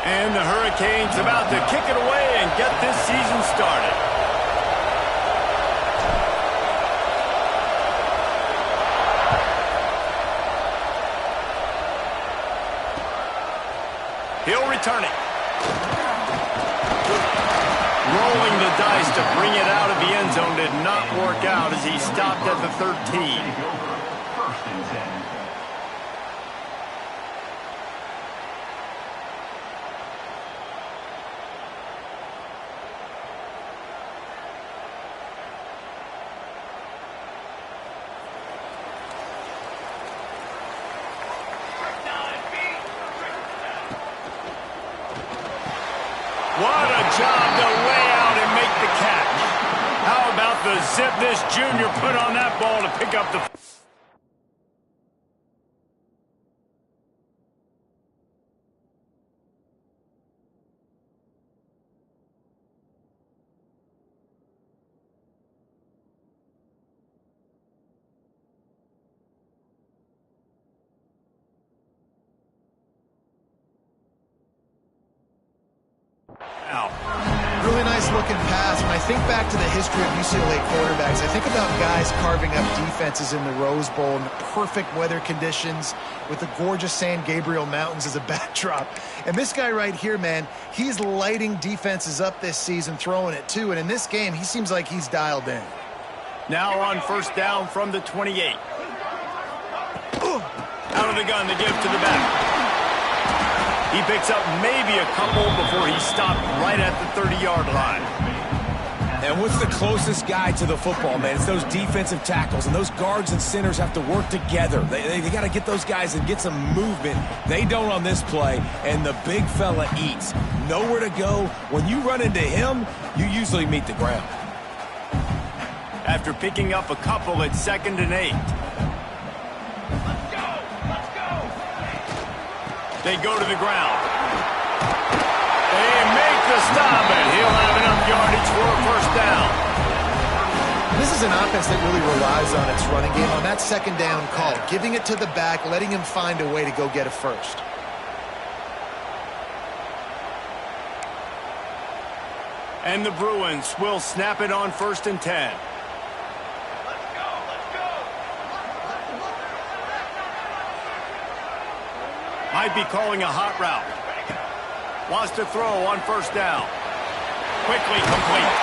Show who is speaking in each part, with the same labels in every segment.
Speaker 1: And the Hurricanes about to kick it away and get this season started. He'll return it. Rolling the dice to bring it out of the end zone did not work out as he stopped at the 13. What a job to lay out and make the catch. How about the zip this junior put on that ball to pick up the...
Speaker 2: Really nice looking pass. When I think back to the history of UCLA quarterbacks, I think about guys carving up defenses in the Rose Bowl in perfect weather conditions with the gorgeous San Gabriel Mountains as a backdrop. And this guy right here, man, he's lighting defenses up this season, throwing it too. And in this game, he seems like he's dialed in.
Speaker 1: Now on first down from the 28. Out of the gun, the give to the back. He picks up maybe a couple before he stopped right at the 30-yard line.
Speaker 3: And what's the closest guy to the football, man? It's those defensive tackles, and those guards and centers have to work together. They got to get those guys and get some movement. They don't on this play, and the big fella eats. Nowhere to go. When you run into him, you usually meet the ground.
Speaker 1: After picking up a couple at 2nd and 8. They go to the ground. They make the stop, and he'll have enough yardage for a first down.
Speaker 2: This is an offense that really relies on its running game, on that second down call, giving it to the back, letting him find a way to go get a first.
Speaker 1: And the Bruins will snap it on 1st and 10. Might be calling a hot route. Wants to throw on first down. Quickly complete.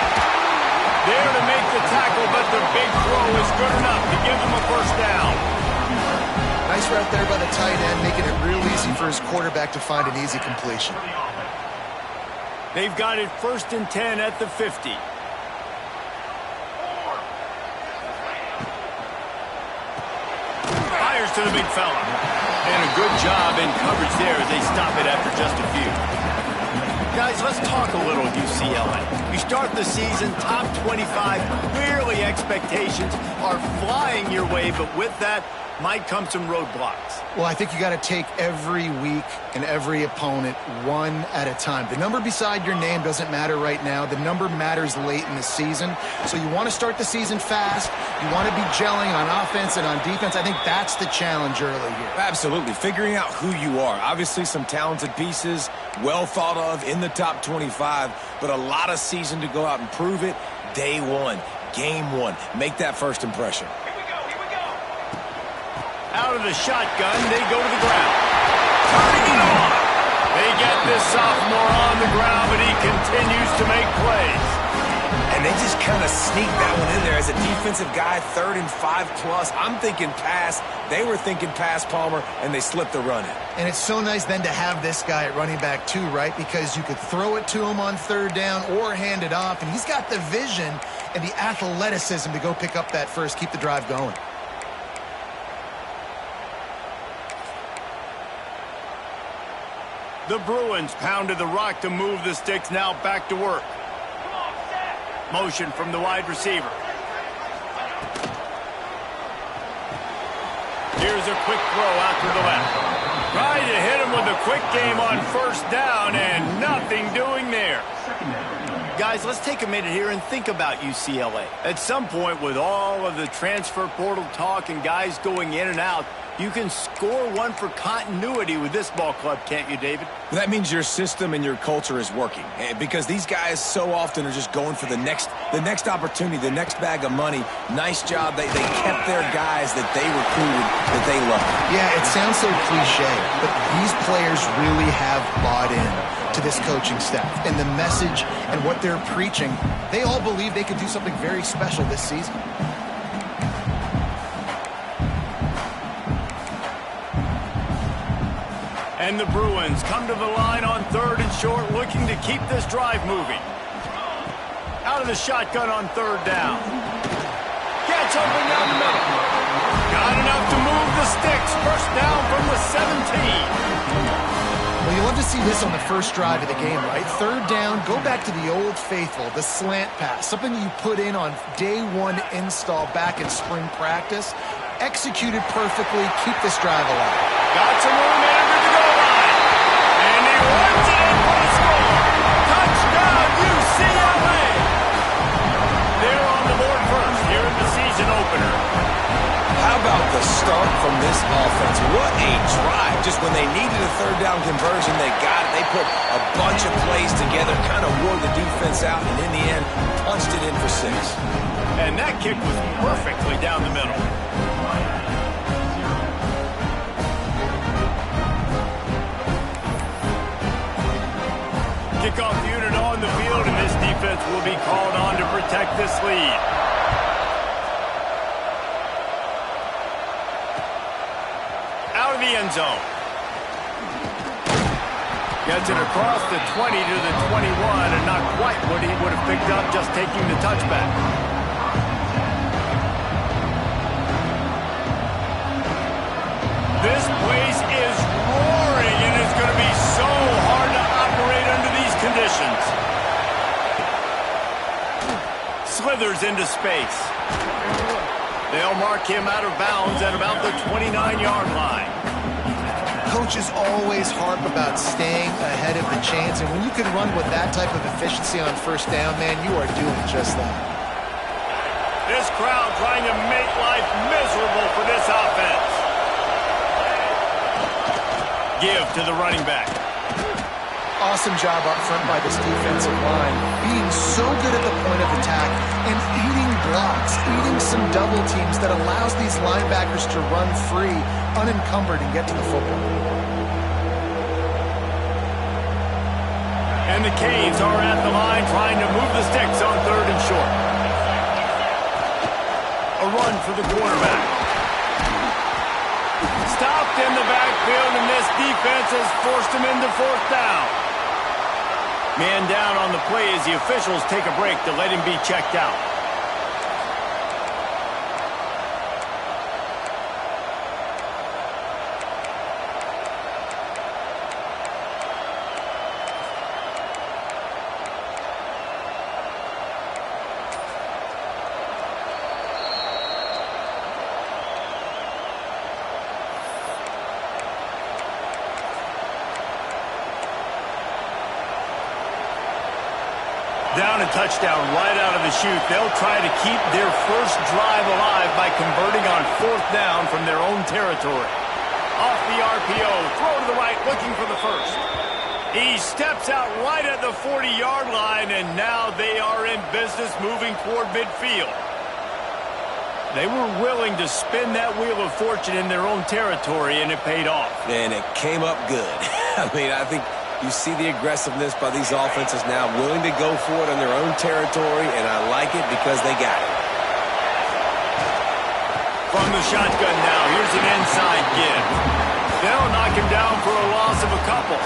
Speaker 1: There to make the tackle, but the big throw is good enough to give him a first down.
Speaker 2: Nice route there by the tight end, making it real easy for his quarterback to find an easy completion.
Speaker 1: They've got it 1st and 10 at the 50. Fires to the big fella. And a good job in coverage there as they stop it after just a few. Guys, let's talk a little UCLA. You start the season top 25. Clearly expectations are flying your way, but with that might come some roadblocks.
Speaker 2: Well, I think you got to take every week and every opponent one at a time. The number beside your name doesn't matter right now. The number matters late in the season. So you want to start the season fast. You want to be gelling on offense and on defense. I think that's the challenge early here.
Speaker 3: Absolutely. Figuring out who you are. Obviously some talented pieces, well thought of in the top 25, but a lot of season to go out and prove it. Day one, game one. Make that first impression.
Speaker 1: Out of the shotgun, they go to the ground. Turning it on. They get this sophomore on the ground, but he continues to make plays.
Speaker 3: And they just kind of sneak that one in there as a defensive guy, 3rd and 5+. I'm thinking pass. They were thinking pass, Palmer, and they slipped the run in.
Speaker 2: And it's so nice then to have this guy at running back too, right? Because you could throw it to him on 3rd down or hand it off, and he's got the vision and the athleticism to go pick up that first, keep the drive going.
Speaker 1: The Bruins pounded the rock to move the sticks, now back to work. Motion from the wide receiver. Here's a quick throw out to the left. Trying to hit him with a quick game on first down, and nothing doing there. Guys, let's take a minute here and think about UCLA. At some point, with all of the transfer portal talk and guys going in and out, You can score one for continuity with this ball club, can't you, David?
Speaker 3: That means your system and your culture is working, because these guys so often are just going for the next opportunity, the next bag of money. Nice job. They kept their guys that they recruited, that they love.
Speaker 2: Yeah, it sounds so cliche, but these players really have bought in to this coaching staff and the message and what they're preaching. They all believe they could do something very special this season.
Speaker 1: And the Bruins come to the line on 3rd and short, looking to keep this drive moving. Out of the shotgun on 3rd down. Gets open down the middle. Got enough to move the sticks. First down from the 17.
Speaker 2: Well, you love to see this on the first drive of the game, right? 3rd down, go back to the old faithful, the slant pass, something you put in on day 1 install back in spring practice. Executed perfectly, keep this drive alive.
Speaker 1: Got some room under the goal line. And he runs it in for the score. Touchdown, UCLA. They're on the board first here in the season opener.
Speaker 3: How about the start from this offense? What a drive. Just when they needed a 3rd down conversion, they got it. They put a bunch of plays together, kind of wore the defense out, and in the end, punched it in for 6.
Speaker 1: And that kick was perfectly down the middle. Kickoff unit on the field, and this defense will be called on to protect this lead. Out of the end zone. Gets it across the 20 to the 21, and not quite what he would have picked up just taking the touchback. This place is roaring, and it's going to be so hard to operate under these conditions. Slithers into space. They'll mark him out of bounds at about the 29-yard line.
Speaker 2: Coaches always harp about staying ahead of the chains, and when you can run with that type of efficiency on 1st down, man, you are doing just that.
Speaker 1: This crowd trying to make life miserable for this offense. Give to the running back.
Speaker 2: Awesome job up front by this defensive line, being so good at the point of attack and eating blocks, eating some double teams that allows these linebackers to run free, unencumbered, and get to the football.
Speaker 1: And the Canes are at the line trying to move the sticks on 3rd and short. A run for the quarterback. Stopped in the backfield, and this defense has forced him into 4th down. Man down on the play as the officials take a break to let him be checked out. Down and touchdown right out of the chute. They'll try to keep their first drive alive by converting on 4th down from their own territory. Off the RPO, throw to the right, looking for the first. He steps out right at the 40-yard line, and now they are in business moving toward midfield. They were willing to spin that wheel of fortune in their own territory, and it paid off.
Speaker 3: And it came up good. I mean, I think you see the aggressiveness by these offenses now, willing to go for it on their own territory, and I like it because they got it.
Speaker 1: From the shotgun now, here's an inside give. They'll knock him down for a loss of a couple.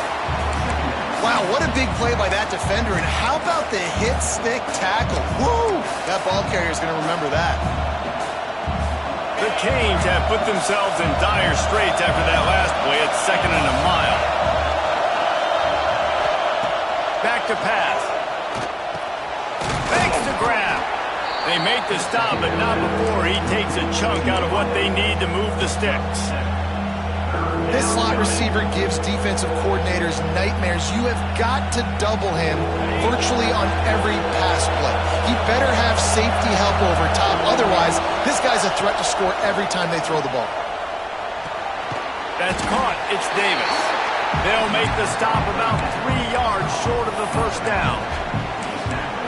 Speaker 2: Wow, what a big play by that defender, and how about the hit stick tackle? Woo! That ball carrier is going to remember that.
Speaker 1: The Canes have put themselves in dire straits after that last play at 2nd and a mile. Back to pass. Fakes the grab. They make the stop, but not before he takes a chunk out of what they need to move the sticks.
Speaker 2: This slot receiver gives defensive coordinators nightmares. You have got to double him virtually on every pass play. He better have safety help over top. Otherwise, this guy's a threat to score every time they throw the ball.
Speaker 1: That's caught. It's Davis. They'll make the stop about 3 yards short of the first down.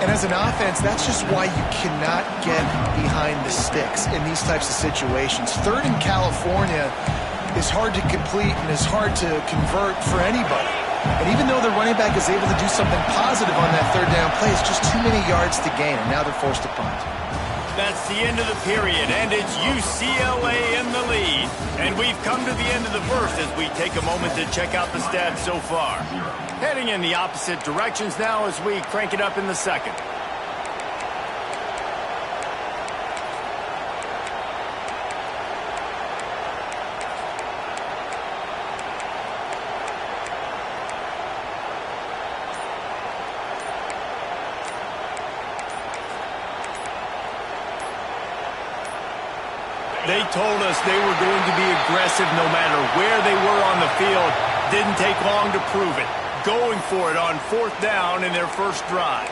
Speaker 2: And as an offense, that's just why you cannot get behind the sticks in these types of situations. Third in California is hard to complete and is hard to convert for anybody. And even though the running back is able to do something positive on that third down play, it's just too many yards to gain, and now they're forced to punt.
Speaker 1: That's the end of the period, and it's UCLA in the lead. And we've come to the end of the first as we take a moment to check out the stats so far. Heading in the opposite directions now as we crank it up in the second. They told us they were going to be aggressive no matter where they were on the field. Didn't take long to prove it. Going for it on fourth down in their first drive.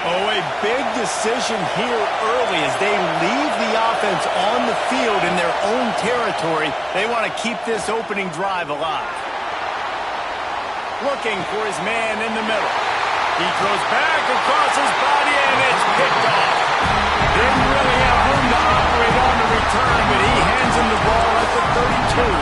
Speaker 1: Oh, a big decision here early as they leave the offense on the field in their own territory. They want to keep this opening drive alive. Looking for his man in the middle. He throws back across his body, and it's picked off. Didn't really have room to operate on the return, but he hands him the ball at the 32.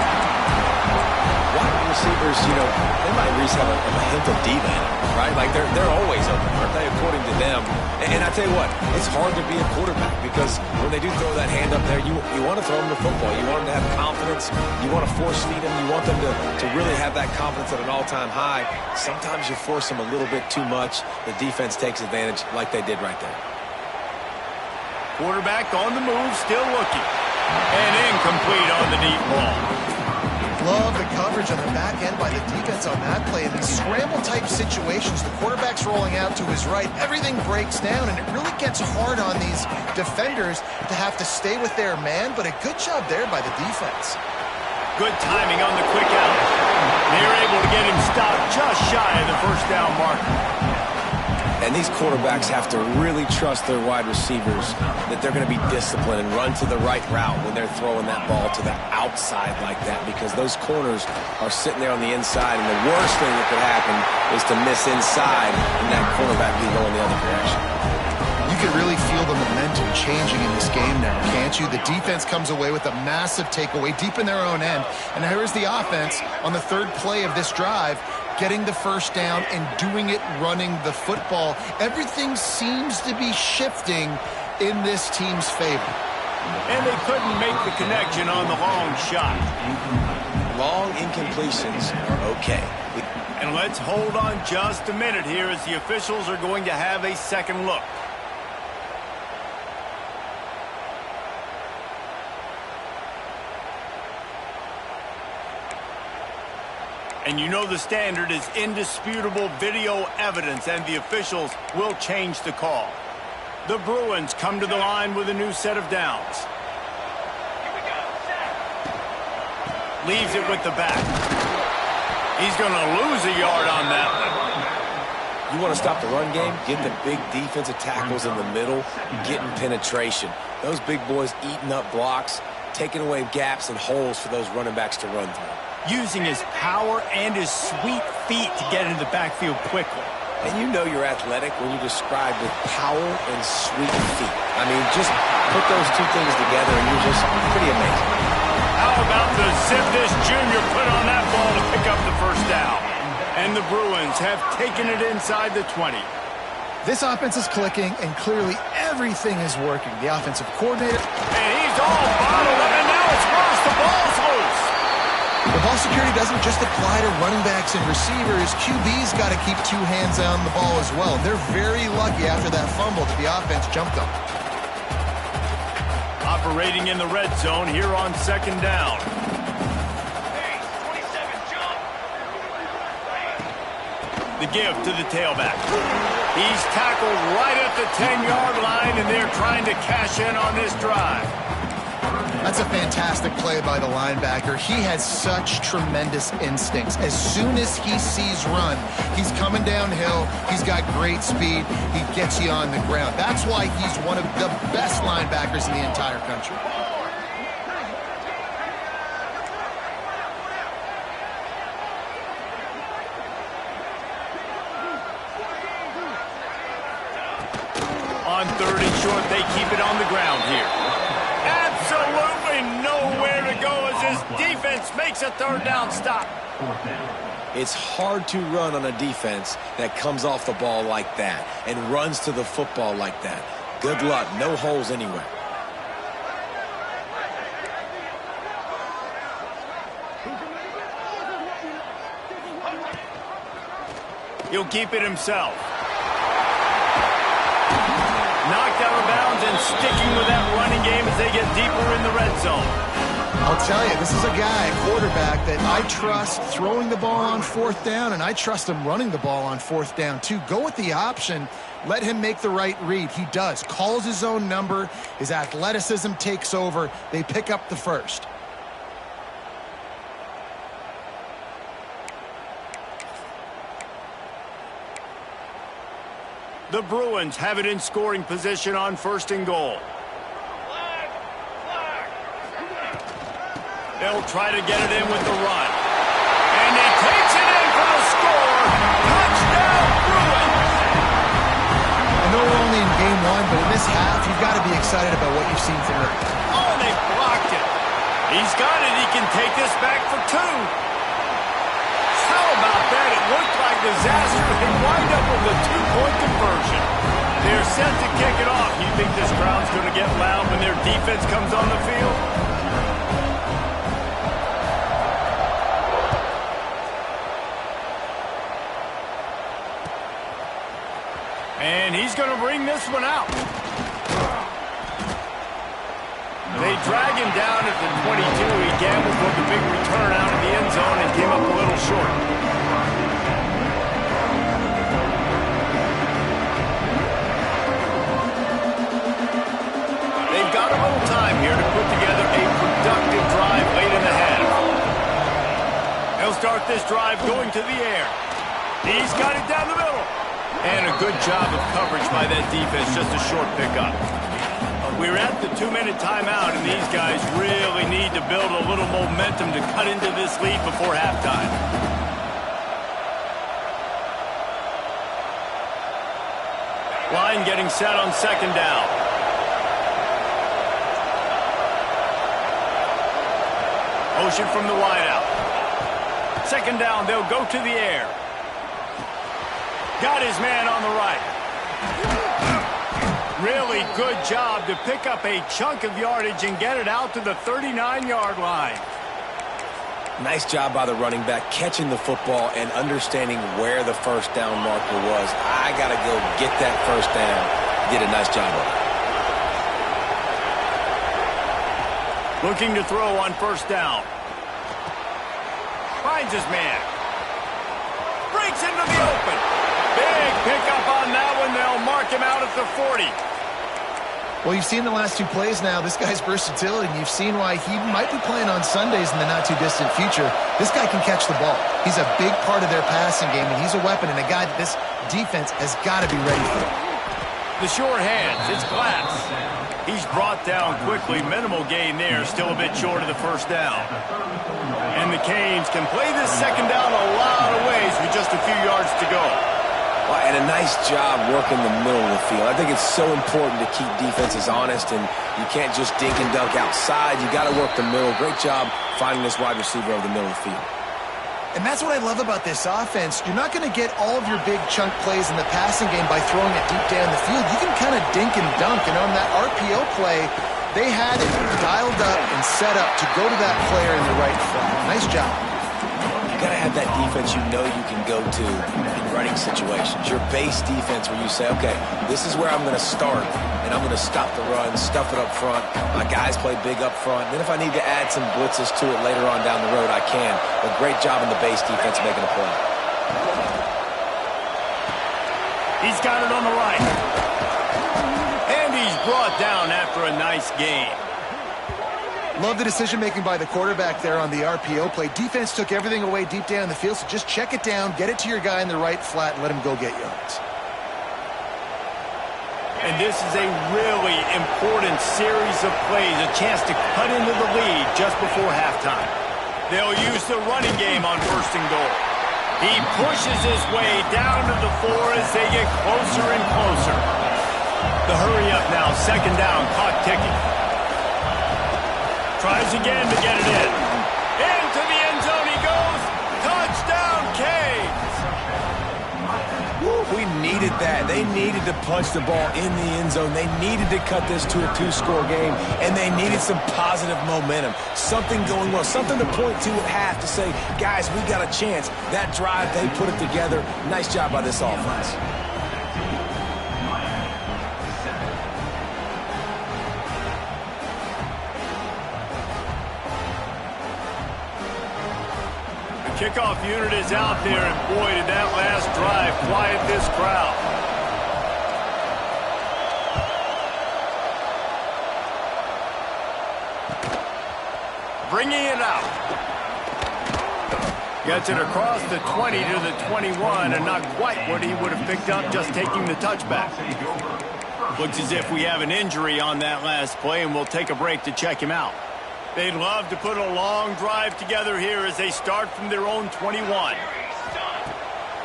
Speaker 3: Wide receivers, you know, they might at least have a hint of diva in them, right? Like, they're always open, aren't they, according to them? And I tell you what, it's hard to be a quarterback because when they do throw that hand up there, you want to throw them the football. You want them to have confidence. You want to force feed them. You want them to really have that confidence at an all-time high. Sometimes you force them a little bit too much. The defense takes advantage like they did right there.
Speaker 1: Quarterback on the move, still looking. And incomplete on the deep ball.
Speaker 2: Love the coverage on the back end by the defense on that play. In these scramble-type situations, the quarterback's rolling out to his right. Everything breaks down, and it really gets hard on these defenders to have to stay with their man, but a good job there by the defense.
Speaker 1: Good timing on the quick out. They're able to get him stopped just shy of the first down marker.
Speaker 3: And these quarterbacks have to really trust their wide receivers that they're going to be disciplined and run to the right route when they're throwing that ball to the outside like that, because those corners are sitting there on the inside, and the worst thing that could happen is to miss inside and that cornerback be going the other direction.
Speaker 2: You can really feel the momentum changing in this game now, can't you? The defense comes away with a massive takeaway deep in their own end, and here is the offense on the third play of this drive, getting the first down and doing it running the football. Everything seems to be shifting in this team's favor.
Speaker 1: And they couldn't make the connection on the long shot.
Speaker 3: Long incompletions are okay.
Speaker 1: And let's hold on just a minute here as the officials are going to have a second look. And you know the standard is indisputable video evidence, and the officials will change the call. The Bruins come to the line with a new set of downs. Leaves it with the back. He's going to lose a yard on that one.
Speaker 3: You want to stop the run game? Get the big defensive tackles in the middle, getting penetration. Those big boys eating up blocks, taking away gaps and holes for those running backs to run through.
Speaker 1: Using his power and his sweet feet to get into the backfield quickly.
Speaker 3: And you know you're athletic when you describe with power and sweet feet. I mean, just put those two things together and you're just pretty amazing.
Speaker 1: How about the zip this junior put on that ball to pick up the first down? And the Bruins have taken it inside the 20.
Speaker 2: This offense is clicking, and clearly everything is working. The offensive coordinator.
Speaker 1: And he's all bottled up, and now it's worse. The ball's loose.
Speaker 2: The ball security doesn't just apply to running backs and receivers. QB's got to keep two hands on the ball as well. They're very lucky after that fumble that the offense jumped on.
Speaker 1: Operating in the red zone here on second down. The give to the tailback. He's tackled right at the 10-yard line, and they're trying to cash in on this drive.
Speaker 2: That's a fantastic play by the linebacker. He has such tremendous instincts. As soon as he sees run, he's coming downhill. He's got great speed. He gets you on the ground. That's why he's one of the best linebackers in the entire country.
Speaker 1: On 3rd and short, they keep it on the ground here. Absolutely nowhere to go as this defense makes a 3rd down stop.
Speaker 3: It's hard to run on a defense that comes off the ball like that and runs to the football like that. Good luck. No holes anywhere.
Speaker 1: He'll keep it himself. Knocked out of bounds and sticking with that running game as they get deeper in the red zone.
Speaker 2: I'll tell you, this is a guy, a quarterback, that I trust throwing the ball on 4th down, and I trust him running the ball on 4th down, too. Go with the option. Let him make the right read. He does. Calls his own number. His athleticism takes over. They pick up the first.
Speaker 1: The Bruins have it in scoring position on 1st and goal. They'll try to get it in with the run. And he takes it in for the score. Touchdown, Bruins!
Speaker 2: I know we're only in game 1, but in this half, you've got to be excited about what you've seen from him.
Speaker 1: Oh, they blocked it. He's got it. He can take this back for 2. How about that? It looked like disaster. They wind up with a 2-point conversion. They're set to kick it off. You think this crowd's going to get loud when their defense comes on the field? And he's going to bring this one out. They drag him down at the 22. He gambled for the big return out of the end zone and came up a little short. They've got a little time here to put together a productive drive late in the half. They'll start this drive going to the air. He's got it down the middle. And a good job of coverage by that defense, just a short pickup. We're at the 2-minute timeout, and these guys really need to build a little momentum to cut into this lead before halftime. Line getting set on 2nd down. Motion from the wideout. 2nd down, they'll go to the air. Got his man on the right. Really good job to pick up a chunk of yardage and get it out to the 39-yard line.
Speaker 3: Nice job by the running back, catching the football and understanding where the 1st down marker was. I got to go get that 1st down. Did a nice job of it.
Speaker 1: Looking to throw on 1st down. Finds his man. Breaks into the open. Big pickup on that one. They'll mark him out at the 40.
Speaker 2: Well, you've seen the last 2 plays now. This guy's versatility, and you've seen why he might be playing on Sundays in the not-too-distant future. This guy can catch the ball. He's a big part of their passing game, and he's a weapon and a guy that this defense has got to be ready for.
Speaker 1: The short hands. It's Glass. He's brought down quickly. Minimal gain there. Still a bit short of the 1st down. And the Canes can play this 2nd down a lot of ways with just a few yards to go.
Speaker 3: Well, and a nice job working the middle of the field. I think it's so important to keep defenses honest, and you can't just dink and dunk outside. You got to work the middle. Great job finding this wide receiver over the middle of the field.
Speaker 2: And that's what I love about this offense. You're not going to get all of your big chunk plays in the passing game by throwing it deep down the field. You can kind of dink and dunk. And on that RPO play, they had it dialed up and set up to go to that player in the right flat. Nice job.
Speaker 3: You got to have that defense you know you can go to in running situations. Your base defense where you say, okay, this is where I'm going to start, and I'm going to stop the run, stuff it up front. My guys play big up front. Then if I need to add some blitzes to it later on down the road, I can. But great job in the base defense making a play.
Speaker 1: He's got it on the right. And he's brought down after a nice gain.
Speaker 2: Love the decision-making by the quarterback there on the RPO play. Defense took everything away deep down the field, so just check it down, get it to your guy in the right flat, and let him go get yards.
Speaker 1: And this is a really important series of plays, a chance to cut into the lead just before halftime. They'll use the running game on 1st and goal. He pushes his way down to the 4 as they get closer and closer. The hurry up now, 2nd down, clock ticking. Tries again to get it in. Into the end zone he goes. Touchdown, Canes.
Speaker 3: We needed that. They needed to punch the ball in the end zone. They needed to cut this to a 2-score game, and they needed some positive momentum. Something going well, something to point to at half to say, guys, we got a chance. That drive, they put it together. Nice job by this offense.
Speaker 1: Kickoff unit is out there, and boy, did that last drive quiet this crowd. Bringing it out. Gets it across the 20 to the 21, and not quite what he would have picked up just taking the touchback. Looks as if we have an injury on that last play, and we'll take a break to check him out. They'd love to put a long drive together here as they start from their own 21.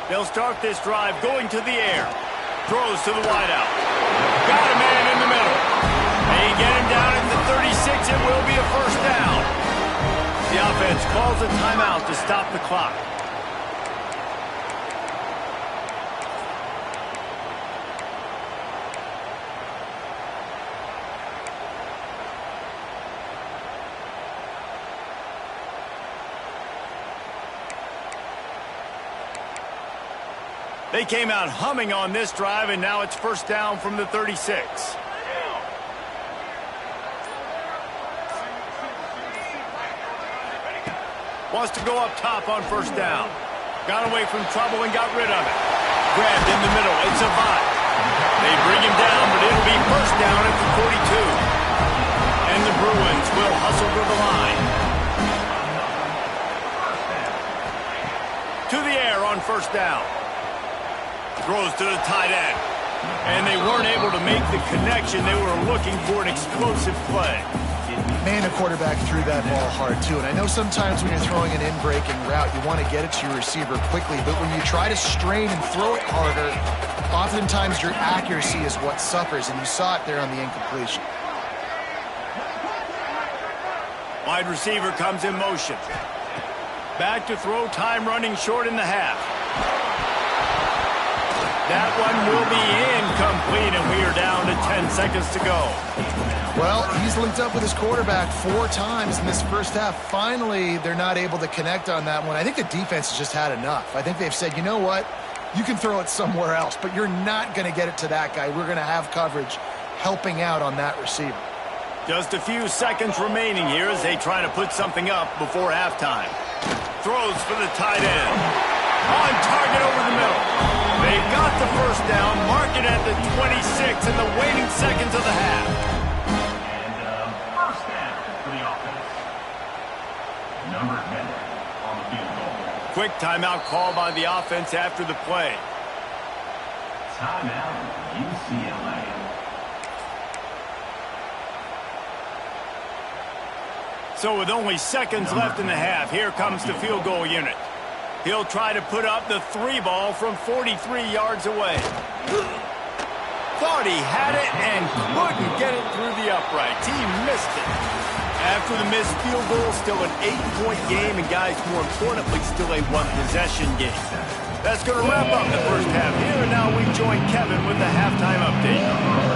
Speaker 1: They'll start this drive going to the air. Throws to the wideout. Got a man in the middle. They get him down at the 36. It will be a 1st down. The offense calls a timeout to stop the clock. They came out humming on this drive, and now it's 1st down from the 36. Wants to go up top on 1st down. Got away from trouble and got rid of it. Grabbed in the middle. It's a bot. They bring him down, but it'll be 1st down at the 42. And the Bruins will hustle to the line. To the air on 1st down. Throws to the tight end. And they weren't able to make the connection. They were looking for an explosive play.
Speaker 2: Man, the quarterback threw that ball hard, too. And I know sometimes when you're throwing an in-breaking route, you want to get it to your receiver quickly. But when you try to strain and throw it harder, oftentimes your accuracy is what suffers. And you saw it there on the incompletion.
Speaker 1: Wide receiver comes in motion. Back to throw, time running short in the half. That one will be incomplete, and we are down to 10 seconds to go.
Speaker 2: Well, he's linked up with his quarterback 4 times in this 1st half. Finally, they're not able to connect on that one. I think the defense has just had enough. I think they've said, you know what? You can throw it somewhere else, but you're not going to get it to that guy. We're going to have coverage helping out on that receiver.
Speaker 1: Just a few seconds remaining here as they try to put something up before halftime. Throws for the tight end. On target over the middle. They've got the 1st down, mark it at the 26 in the waning seconds of the half.
Speaker 4: And 1st down for the offense. Number 10 on the field goal.
Speaker 1: Quick timeout call by the offense after the play.
Speaker 4: Timeout, UCLA.
Speaker 1: So with only seconds left in the half, here comes the field goal unit. He'll try to put up the 3 ball from 43 yards away. Thought he had it and couldn't get it through the uprights. He missed it. After the missed field goal, still an 8-point game, and guys, more importantly, still a 1-possession game. That's going to wrap up the 1st half here, and now we join Kevin with the halftime update.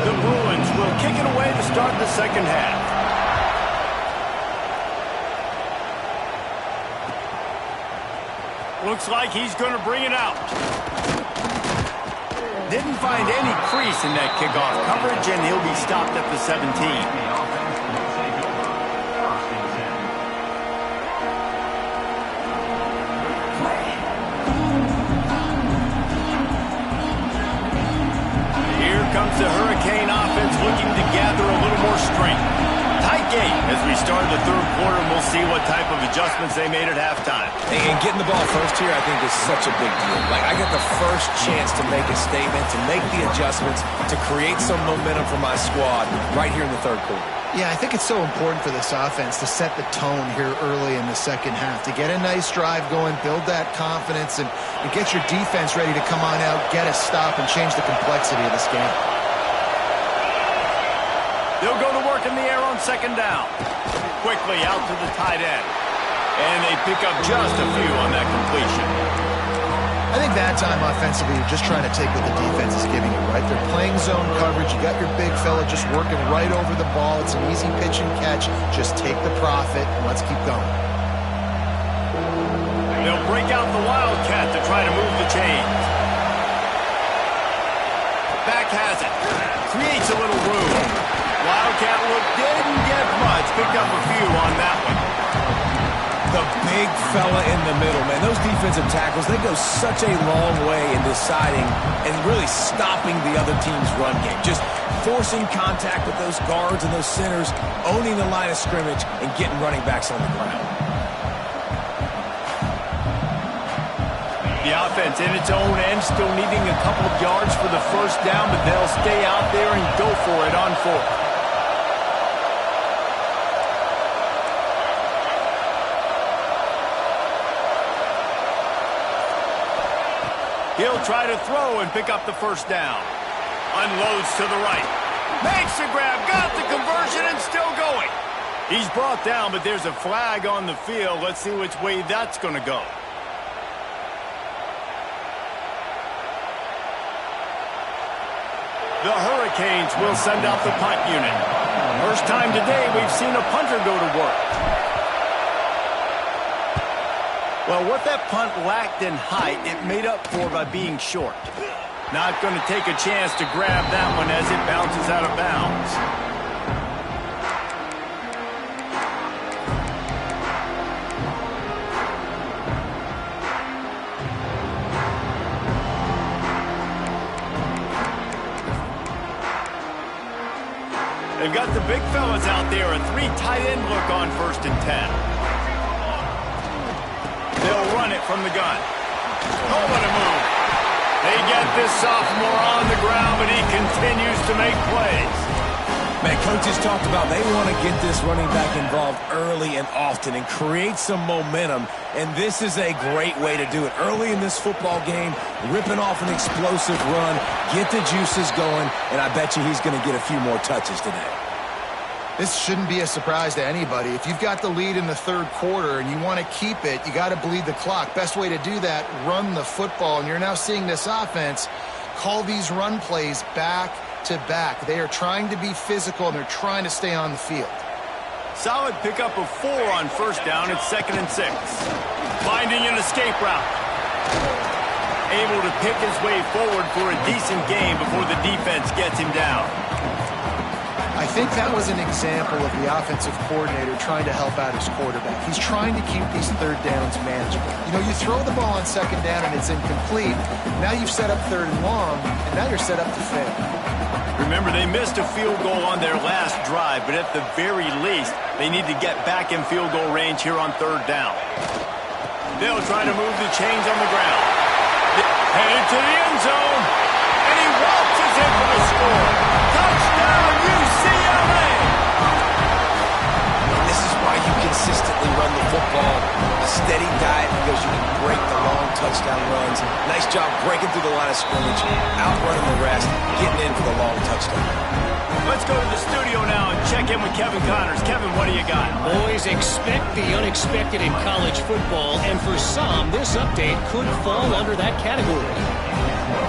Speaker 1: The Bruins will kick it away to start the 2nd half. Looks like he's going to bring it out. Didn't find any crease in that kickoff coverage, and he'll be stopped at the 17. Here comes the Hurricane offense looking to gather a little more strength. Tight game as we start the 3rd third quarter, and we'll see what type of adjustments they made at halftime.
Speaker 3: And getting the ball first here, I think, is such a big deal. Like, I get the first chance to make a statement, to make the adjustments, to create some momentum for my squad right here in the third quarter.
Speaker 2: Yeah, I think it's so important for this offense to set the tone here early in the second half, to get a nice drive going, build that confidence, and get your defense ready to come on out, get a stop, and change the complexity of this game.
Speaker 1: They'll go to work in the air on second down. Quickly out to the tight end. And they pick up just a few on that completion.
Speaker 2: I think that time offensively, you're just trying to take what the defense is giving you, right? They're playing zone coverage. You got your big fella just working right over the ball. It's an easy pitch and catch. Just take the profit, and let's keep going.
Speaker 1: They'll break out the Wildcat to try to move the chains. Back has it. Creates a little room. Wildcat didn't get much. Picked up a few on that one.
Speaker 3: The big fella in the middle, man. Those defensive tackles, they go such a long way in deciding and really stopping the other team's run game. Just forcing contact with those guards and those centers, owning the line of scrimmage, and getting running backs on the ground.
Speaker 1: The offense in its own end, still needing a couple of yards for the first down, but they'll stay out there and go for it on fourth. He'll try to throw and pick up the first down. Unloads to the right. Makes the grab, got the conversion, and still going. He's brought down, but there's a flag on the field. Let's see which way that's going to go. The Hurricanes will send out the punt unit. First time today we've seen a punter go to work. Well, what that punt lacked in height, it made up for by being short. Not going to take a chance to grab that one as it bounces out of bounds. They've got the big fellas out there, a three tight end look on 1st and 10. They'll run it from the gun. Oh, what a move. They get this sophomore on the ground, but he continues to make plays.
Speaker 3: Man, coaches talked about they want to get this running back involved early and often and create some momentum, and this is a great way to do it. Early in this football game, ripping off an explosive run, get the juices going, and I bet you he's going to get a few more touches today.
Speaker 2: This shouldn't be a surprise to anybody. If you've got the lead in the third quarter and you want to keep it, you got to bleed the clock. Best way to do that, run the football. And you're now seeing this offense call these run plays back to back. They are trying to be physical, and they're trying to stay on the field.
Speaker 1: Solid pickup of 4 on 1st down. It's 2nd and 6. Finding an escape route. Able to pick his way forward for a decent game before the defense gets him down.
Speaker 2: I think that was an example of the offensive coordinator trying to help out his quarterback. He's trying to keep these third downs manageable. You know, you throw the ball on 2nd down and it's incomplete. Now you've set up 3rd and long, and now you're set up to fail.
Speaker 1: Remember, they missed a field goal on their last drive, but at the very least, they need to get back in field goal range here on 3rd down. They'll try to move the chains on the ground. Headed to the end zone, and he waltzes in for the score. Touchdown, UCLA!
Speaker 3: This is why you consistently run the football. A steady diet because you can break the long touchdown runs. Nice job breaking through the line of scrimmage, outrunning the rest, getting in for the long touchdown.
Speaker 1: Let's go to the studio now and check in with Kevin Connors. Kevin, what do you got?
Speaker 5: Boys, expect the unexpected in college football, and for some, this update could fall under that category.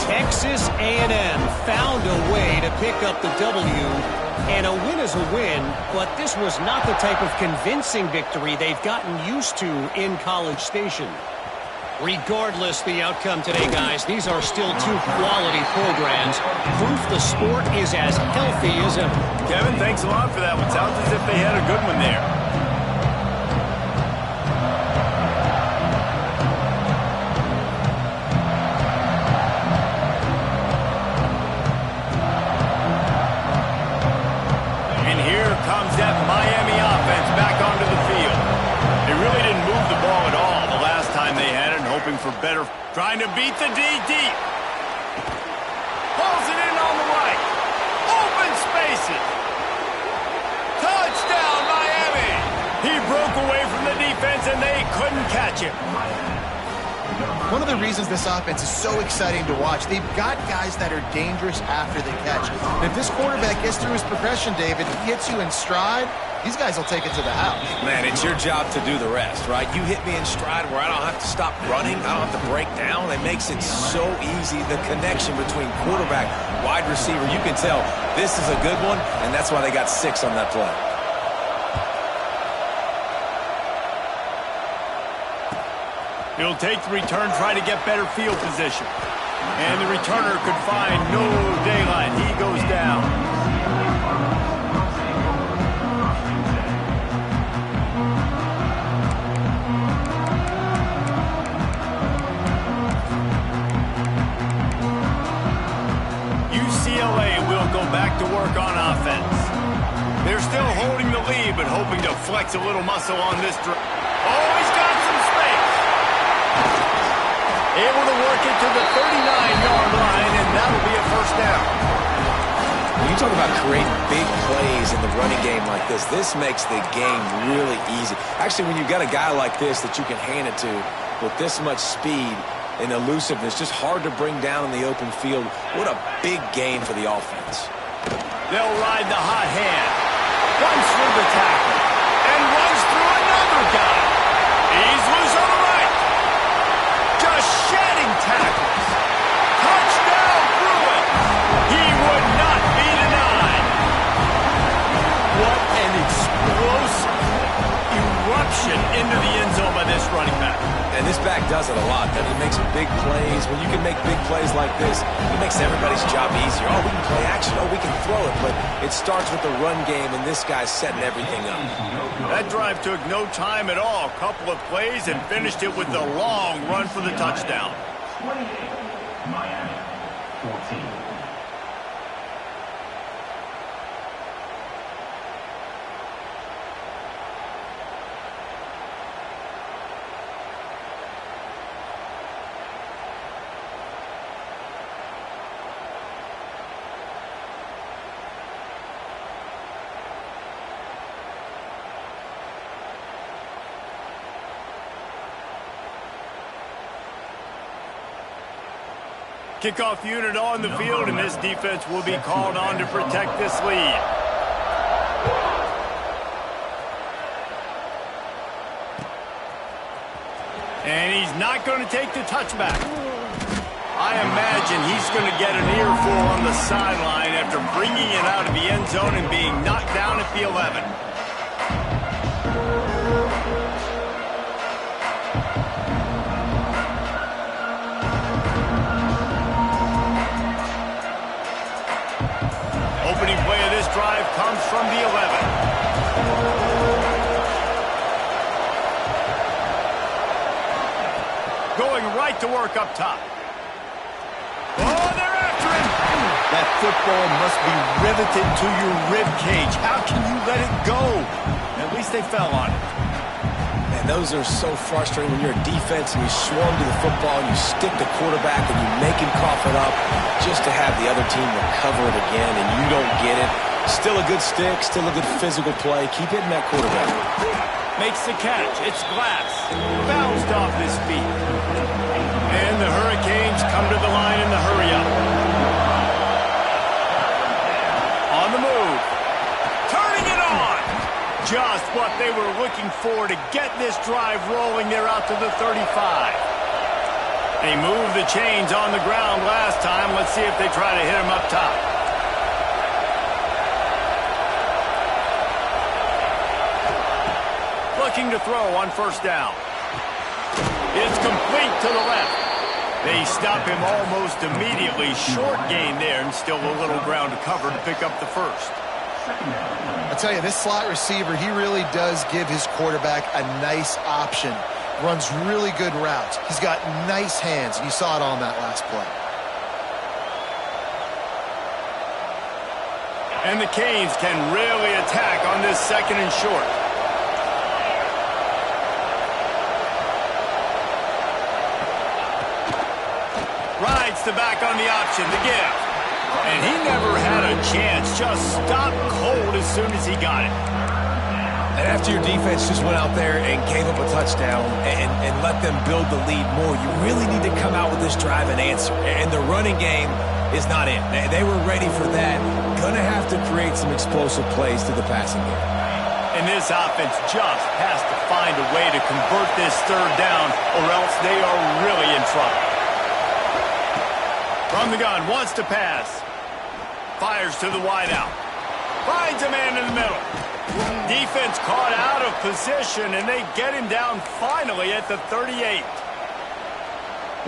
Speaker 5: Texas A&M found a way to pick up the W, and a win is a win, but this was not the type of convincing victory they've gotten used to in College Station. Regardless the outcome today, guys, these are still two quality programs. Proof the sport is as healthy as ever.
Speaker 1: Kevin, thanks a lot for that one. Sounds as if they had a good one there. And here comes that Miami offense back onto the better. Trying to beat the D deep. Pulls it in on the right. Open spaces. Touchdown, Miami. He broke away from the defense, and they couldn't catch him.
Speaker 2: One of the reasons this offense is so exciting to watch, they've got guys that are dangerous after they catch. And if this quarterback gets through his progression, David, he hits you in stride, these guys will take it to the house.
Speaker 3: Man, it's your job to do the rest, right? You hit me in stride where I don't have to stop running, I don't have to break down. It makes it so easy, the connection between quarterback, wide receiver. You can tell this is a good one, and that's why they got 6 on that play.
Speaker 1: He'll take the return, try to get better field position. And the returner could find no daylight. He goes down. UCLA will go back to work on offense. They're still holding the lead, but hoping to flex a little muscle on this drive. Oh, he's got some space. Able to work it to the 39-yard line, and that'll be a first down.
Speaker 3: When you talk about creating big plays in the running game like this makes the game really easy. Actually, when you've got a guy like this that you can hand it to with this much speed and elusiveness, just hard to bring down in the open field. What a big game for the offense.
Speaker 1: They'll ride the hot hand. Runs through the tackle. And runs through another guy. He's loose on the right. Just shedding tackles. Touchdown, Bruins. He would not be denied. What an explosive eruption into the end zone by this running back.
Speaker 3: And this back does it a lot. He makes big plays. When you can make big plays like this, it makes everybody's job easier. Oh, we can play action. Oh, we can throw it. But it starts with the run game, and this guy's setting everything up.
Speaker 1: That drive took no time at all. Couple of plays and finished it with the long run for the touchdown.
Speaker 4: 28, Miami, 14.
Speaker 1: Kickoff unit on the field, and this defense will be called on to protect this lead. And he's not going to take the touchback. I imagine he's going to get an earful on the sideline after bringing it out of the end zone and being knocked down at the 11. Opening play of this drive comes from the 11. Going right to work up top. Oh, they're after him. That football must be riveted to your rib cage. How can you let it go? At least they fell on it.
Speaker 3: Man, those are so frustrating when you're a defense and you swarm to the football, and you stick the quarterback and you make him cough it up just to have the other team recover it again, and you don't get it. Still a good stick, still a good physical play. Keep hitting that quarterback.
Speaker 1: Makes the catch. It's Glass. Bounced off his feet. And the Hurricanes come to the line in the hurry-up. On the move. Turning it on. Just what they were looking for to get this drive rolling. They're out to the 35. They moved the chains on the ground last time. Let's see if they try to hit him up top. Looking to throw on first down. It's complete to the left. They stop him almost immediately. Short gain there, and still a little ground to cover to pick up the first.
Speaker 2: I tell you, this slot receiver, he really does give his quarterback a nice option. Runs really good routes. He's got nice hands, and you saw it on that last play.
Speaker 1: And the Canes can really attack on this second and short. gets the back on the option to give. And he never had a chance. Just stopped cold as soon as he got it.
Speaker 3: And after your defense just went out there and gave up a touchdown and let them build the lead more, you really need to come out with this drive and answer. And the running game is not in. They were ready for that. Going to have to create some explosive plays to the passing game.
Speaker 1: And this offense just has to find a way to convert this third down, or else they are really in trouble. From the gun, wants to pass. Fires to the wideout. Finds a man in the middle. Defense caught out of position, and they get him down finally at the 38.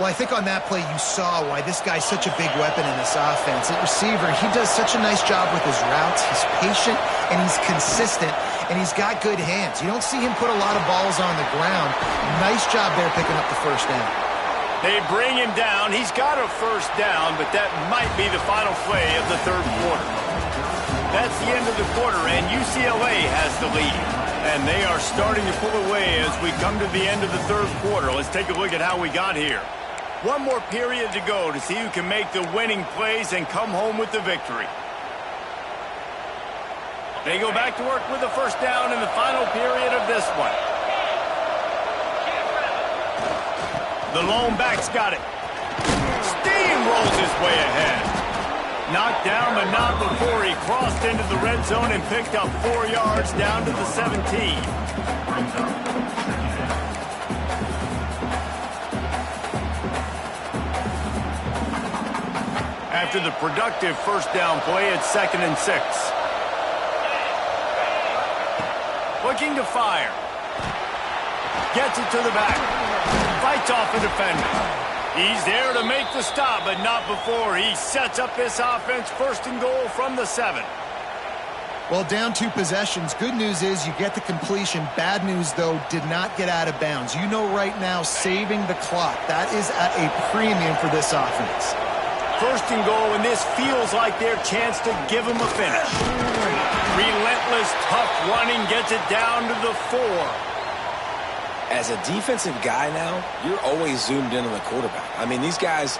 Speaker 2: Well, I think on that play you saw why this guy's such a big weapon in this offense. At receiver, he does such a nice job with his routes. He's patient, and he's consistent, and he's got good hands. You don't see him put a lot of balls on the ground. Nice job there picking up the first down.
Speaker 1: They bring him down. He's got a first down, but that might be the final play of the third quarter. That's the end of the quarter, and UCLA has the lead. And they are starting to pull away as we come to the end of the third quarter. Let's take a look at how we got here. One more period to go to see who can make the winning plays and come home with the victory. They go back to work with the first down in the final period of this one. The lone back's got it. Steamrolls his way ahead. Knocked down, but not before he crossed into the red zone and picked up 4 yards down to the 17. After the productive first down play, it's 2nd and 6. Looking to fire. Gets it to the back. Fights off a defender. He's there to make the stop, but not before he sets up this offense 1st and goal from the 7.
Speaker 2: Well, down 2 possessions. Good news is you get the completion. Bad news, though, did not get out of bounds. You know right now, saving the clock. That is at a premium for this offense.
Speaker 1: 1st and goal, and this feels like their chance to give them a finish. Relentless, tough running gets it down to the 4.
Speaker 3: As a defensive guy now, you're always zoomed in on the quarterback. I mean, these guys,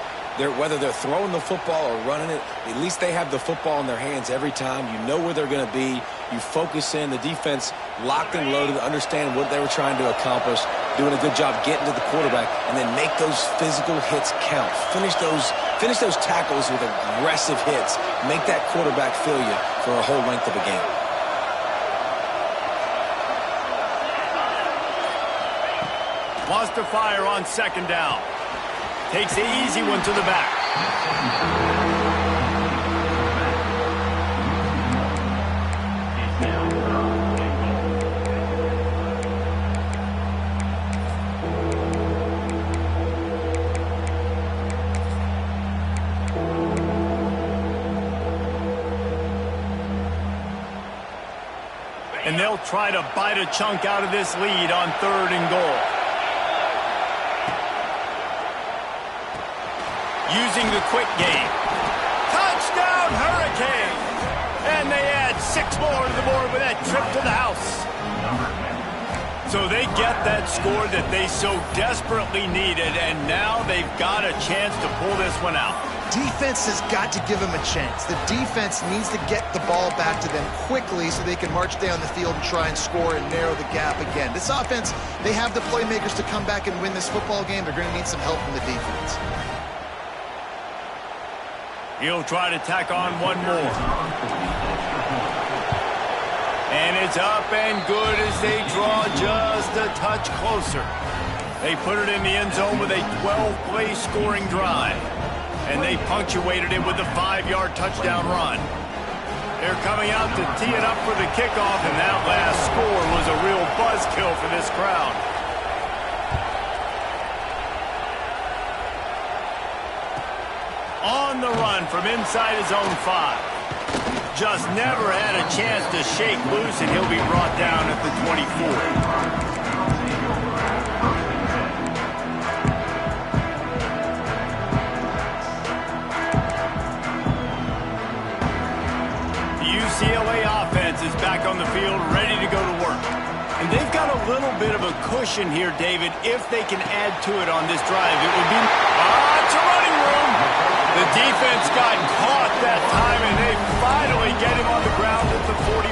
Speaker 3: whether they're throwing the football or running it, at least they have the football in their hands every time. You know where they're going to be. You focus in. The defense locked and loaded, understand what they were trying to accomplish, doing a good job getting to the quarterback, and then make those physical hits count. Finish those tackles with aggressive hits. Make that quarterback feel you for a whole length of a game.
Speaker 1: Wants to fire on 2nd down. Takes the easy one to the back. And they'll try to bite a chunk out of this lead on 3rd and goal. Using the quick game. Touchdown, Hurricane! And they add 6 more to the board with that trip to the house. So they get that score that they so desperately needed, and now they've got a chance to pull this one out.
Speaker 2: Defense has got to give them a chance. The defense needs to get the ball back to them quickly so they can march down the field and try and score and narrow the gap again. This offense, they have the playmakers to come back and win this football game. They're going to need some help from the defense.
Speaker 1: He'll try to tack on one more. And it's up and good as they draw just a touch closer. They put it in the end zone with a 12-play scoring drive. And they punctuated it with a 5-yard touchdown run. They're coming out to tee it up for the kickoff, and that last score was a real buzzkill for this crowd. On the run from inside his own 5. Just never had a chance to shake loose, and he'll be brought down at the 24. UCLA offense is back on the field, ready to go to work. And they've got a little bit of a cushion here, David. If they can add to it on this drive, it would be... it's a running room. The defense got caught that time, and they finally get him on the ground at the 41.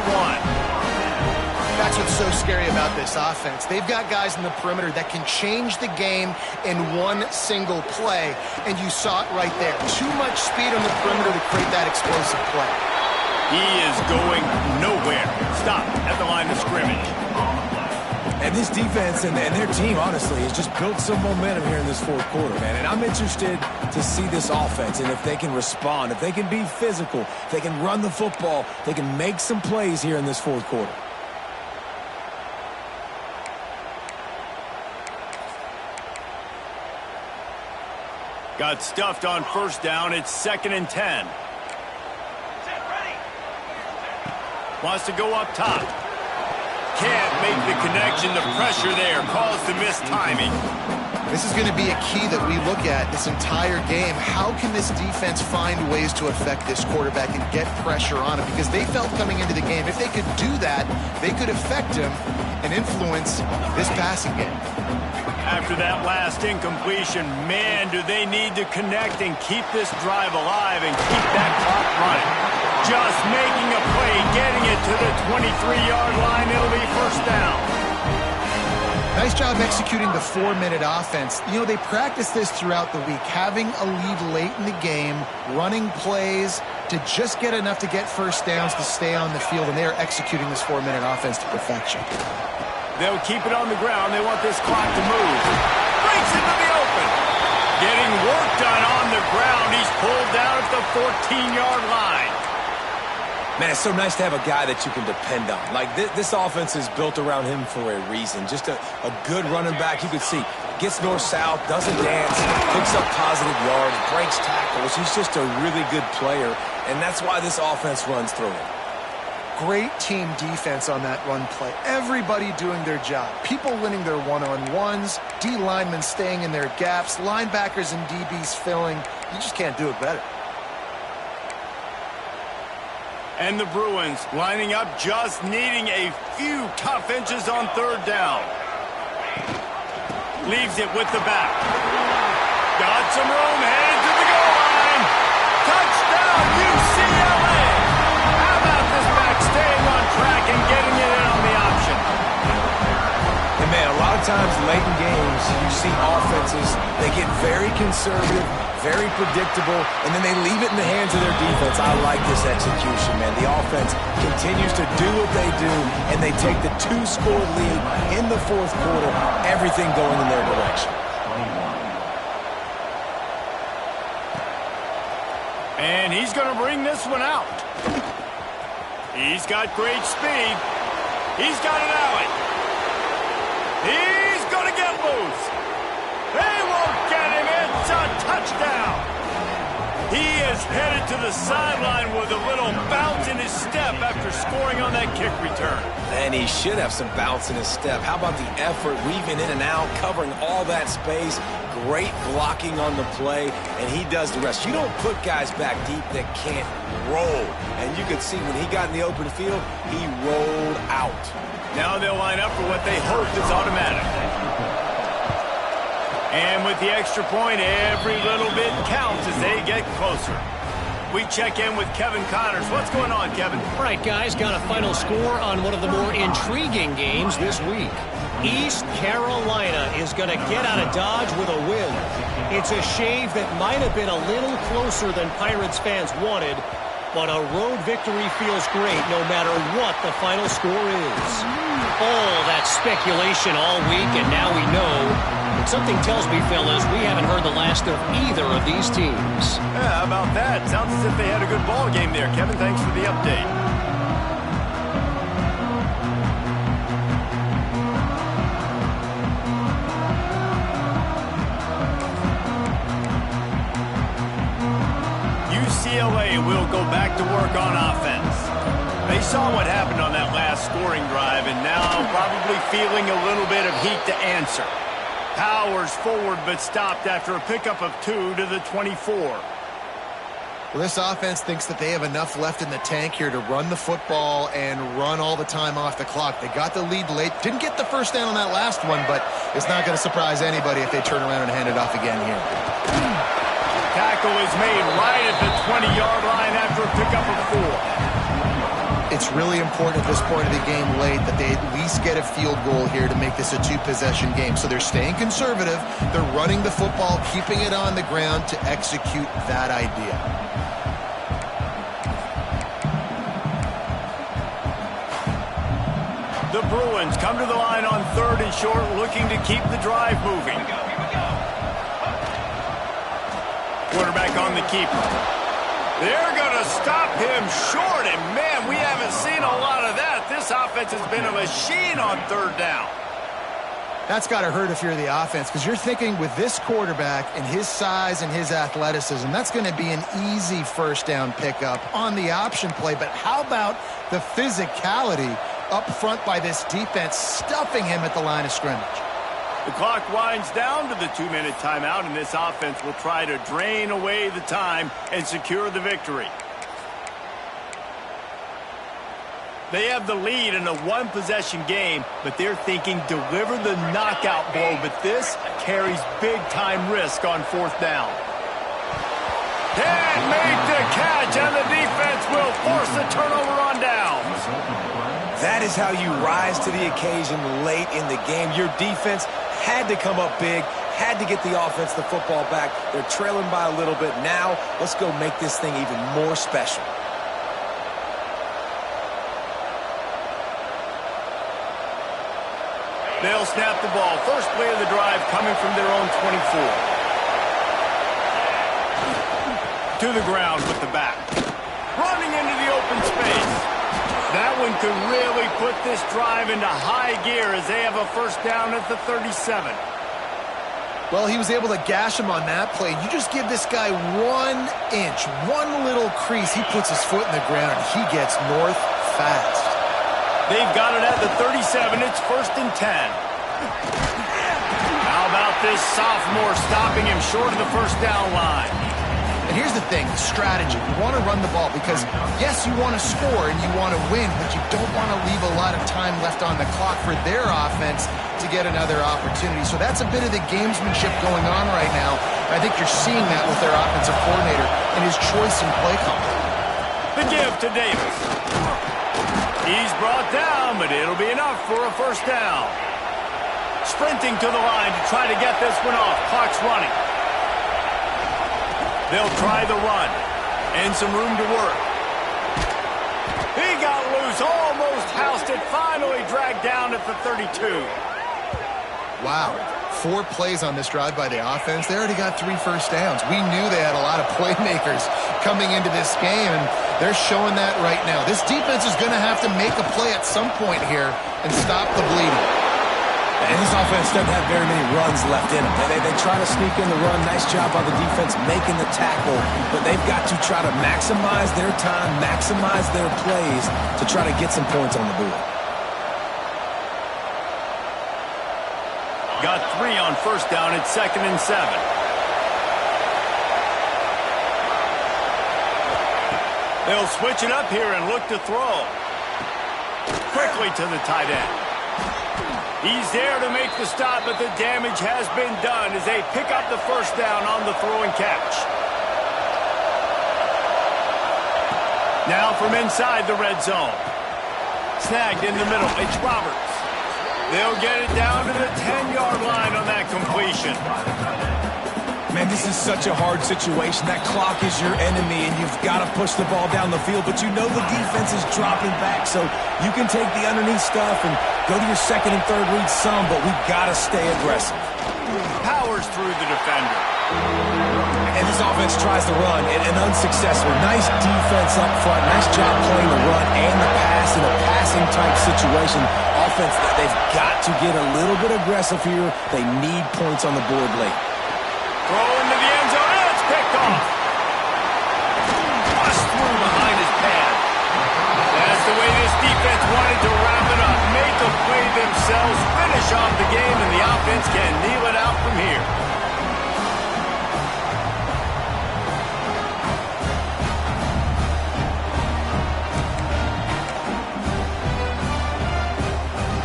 Speaker 2: That's what's so scary about this offense. They've got guys in the perimeter that can change the game in one single play, and you saw it right there. Too much speed on the perimeter to create that explosive play.
Speaker 1: He is going nowhere. Stop at the line of scrimmage.
Speaker 3: And this defense and their team, honestly, has just built some momentum here in this fourth quarter, man. And I'm interested to see this offense and if they can respond, if they can be physical, if they can run the football, they can make some plays here in this fourth quarter.
Speaker 1: Got stuffed on first down. It's 2nd and 10. Wants to go up top. Can't make the connection. The pressure there caused the missed timing.
Speaker 2: This is going to be a key that we look at this entire game. How can this defense find ways to affect this quarterback and get pressure on him? Because they felt coming into the game, if they could do that, they could affect him and influence this passing game.
Speaker 1: After that last incompletion, man, do they need to connect and keep this drive alive and keep that clock running. Just making a play, getting it to the 23-yard line. It'll be first down.
Speaker 2: Nice job executing the 4-minute offense. You know, they practice this throughout the week, having a lead late in the game, running plays to just get enough to get first downs to stay on the field, and they are executing this 4-minute offense to perfection.
Speaker 1: They'll keep it on the ground. They want this clock to move. Breaks into the open. Getting work done on the ground. He's pulled down at the 14-yard line.
Speaker 3: Man, it's so nice to have a guy that you can depend on. Like, this offense is built around him for a reason. Just a good running back. You can see, gets north-south, doesn't dance, picks up positive yards, breaks tackles. He's just a really good player, and that's why this offense runs through him.
Speaker 2: Great team defense on that run play. Everybody doing their job. People winning their one-on-ones, D linemen staying in their gaps, linebackers and DBs filling. You just can't do it better.
Speaker 1: And the Bruins lining up, just needing a few tough inches on third down. Leaves it with the back. Got some room, headed to the goal line. Touchdown, UCLA. How about this back staying on track and getting it in on the option?
Speaker 3: And man, a lot of times late in games, you see offenses, they get very conservative, very predictable, and then they leave it in the hands of their defense. I like this execution, man. The offense continues to do what they do, and they take the 2-score lead in the fourth quarter, everything going in their direction.
Speaker 1: And he's going to bring this one out. He's got great speed. He's got an alley. He's going to get loose. They won't get him. It's a touchdown. He is headed to the sideline with a little bounce in his step after scoring on that kick return.
Speaker 3: And he should have some bounce in his step. How about the effort, weaving in and out, covering all that space, great blocking on the play, and he does the rest. You don't put guys back deep that can't roll. And you could see when he got in the open field, he rolled out.
Speaker 1: Now they'll line up for what they hope is automatic. And with the extra point, every little bit counts as they get closer. We check in with Kevin Connors. What's going on, Kevin?
Speaker 5: All right, guys, got a final score on one of the more intriguing games this week. East Carolina is going to get out of Dodge with a win. It's a shave that might have been a little closer than Pirates fans wanted, but a road victory feels great no matter what the final score is. All that speculation all week, and now we know. But something tells me, fellas, we haven't heard the last of either of these teams.
Speaker 1: Yeah, how about that? Sounds as if they had a good ball game there. Kevin, thanks for the update. UCLA will go back to work on offense. They saw what happened on that last scoring drive, and now probably feeling a little bit of heat to answer. Powers forward, but stopped after a pickup of 2 to the 24.
Speaker 2: Well, this offense thinks that they have enough left in the tank here to run the football and run all the time off the clock. They got the lead late. Didn't get the first down on that last one, but it's not going to surprise anybody if they turn around and hand it off again here.
Speaker 1: tackle is made right at the 20-yard line after a pickup of 4.
Speaker 2: It's really important at this point of the game late that they at least get a field goal here to make this a 2-possession game. So they're staying conservative. They're running the football, keeping it on the ground to execute that idea.
Speaker 1: The Bruins come to the line on 3rd and short, looking to keep the drive moving. Quarterback on the keeper. They're going to stop him short, and man, we haven't seen a lot of that. This offense has been a machine on 3rd down.
Speaker 2: That's got to hurt if you're the offense, because you're thinking with this quarterback and his size and his athleticism, that's going to be an easy 1st down pickup on the option play. But how about the physicality up front by this defense, stuffing him at the line of scrimmage?
Speaker 1: The clock winds down to the 2-minute timeout, and this offense will try to drain away the time and secure the victory. They have the lead in a 1-possession game, but they're thinking deliver the knockout blow, but this carries big-time risk on 4th down. Can't make the catch, and the defense will force the turnover on downs.
Speaker 3: That is how you rise to the occasion late in the game. Your defense had to come up big, had to get the offense the football back. They're trailing by a little bit. Now, let's go make this thing even more special.
Speaker 1: They'll snap the ball. First play of the drive coming from their own 24. To the ground with the back. Running into the open space. That one could really put this drive into high gear as they have a 1st down at the 37.
Speaker 2: Well, he was able to gash him on that play. You just give this guy 1 inch, one little crease. He puts his foot in the ground, and he gets north fast.
Speaker 1: They've got it at the 37. It's 1st and 10. How about this sophomore stopping him short of the 1st down line?
Speaker 2: And here's the thing, strategy. You want to run the ball because, yes, you want to score and you want to win, but you don't want to leave a lot of time left on the clock for their offense to get another opportunity. So that's a bit of the gamesmanship going on right now. I think you're seeing that with their offensive coordinator and his choice in play calling.
Speaker 1: The give to Davis. He's brought down, but it'll be enough for a 1st down. Sprinting to the line to try to get this one off. Clock's running. They'll try the run. And some room to work. He got loose, almost housed it, finally dragged down at the 32.
Speaker 2: Wow. 4 plays on this drive by the offense. They already got 3 1st downs. We knew they had a lot of playmakers coming into this game, and they're showing that right now. This defense is going to have to make a play at some point here and stop the bleeding.
Speaker 3: And this offense doesn't have very many runs left in them. They try to sneak in the run. Nice job by the defense making the tackle, but they've got to try to maximize their time, maximize their plays to try to get some points on the board.
Speaker 1: Got 3 on 1st down. It's 2nd and 7. They'll switch it up here and look to throw. Quickly to the tight end. He's there to make the stop, but the damage has been done as they pick up the 1st down on the throw and catch. Now from inside the red zone. Snagged in the middle. It's Roberts. They'll get it down to the 10-yard line on that completion.
Speaker 3: Man, this is such a hard situation. That clock is your enemy, and you've got to push the ball down the field. But you know the defense is dropping back, so you can take the underneath stuff and go to your 2nd and 3rd read some, but we've got to stay aggressive.
Speaker 1: Powers through the defender.
Speaker 3: And this offense tries to run, and unsuccessful. Nice defense up front. Nice job playing the run and the pass in a passing-type situation. Offense, they've got to get a little bit aggressive here. They need points on the board late.
Speaker 1: Throw into the end zone, and it's picked off. Flushed through behind his pad. That's the way this defense wanted to wrap it up. Make the play themselves, finish off the game, and the offense can kneel it out from here.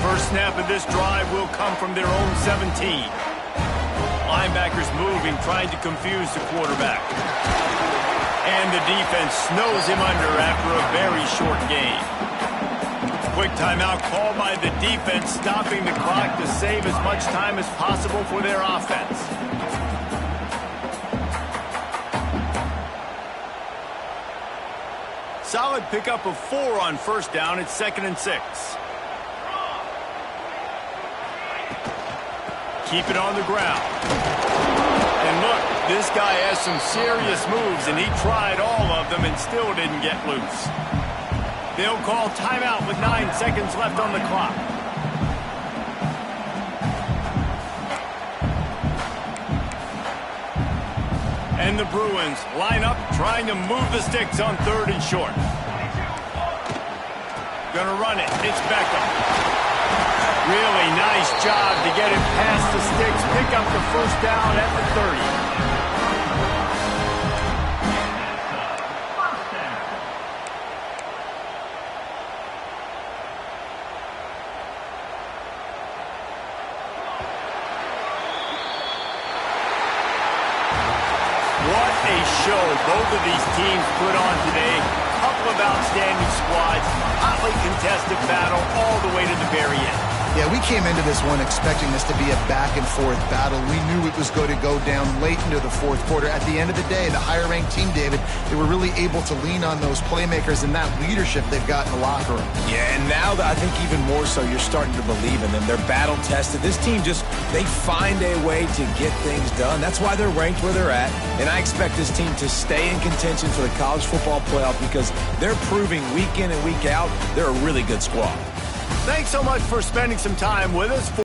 Speaker 1: First snap of this drive will come from their own 17. Linebackers moving, trying to confuse the quarterback. And the defense snows him under after a very short gain. Quick timeout called by the defense, stopping the clock to save as much time as possible for their offense. Solid pickup of 4 on first down. It's 2nd and 6. Keep it on the ground. And look, this guy has some serious moves, and he tried all of them and still didn't get loose. They'll call timeout with 9 seconds left on the clock. And the Bruins line up, trying to move the sticks on 3rd and short. Gonna run it. It's Beckham. Really nice job to get it past the sticks. Pick up the first down at the 30. What a show both of these teams put on today. Couple of outstanding squads, hotly contested battle all the way to the very end.
Speaker 2: Yeah, we came into this one expecting this to be a back-and-forth battle. We knew it was going to go down late into the fourth quarter. At the end of the day, the higher-ranked team, David, they were really able to lean on those playmakers and that leadership they've got in the locker room.
Speaker 3: Yeah, and now I think even more so, you're starting to believe in them. They're battle-tested. This team they find a way to get things done. That's why they're ranked where they're at. And I expect this team to stay in contention for the college football playoff because they're proving week in and week out they're a really good squad.
Speaker 1: Thanks so much for spending some time with us.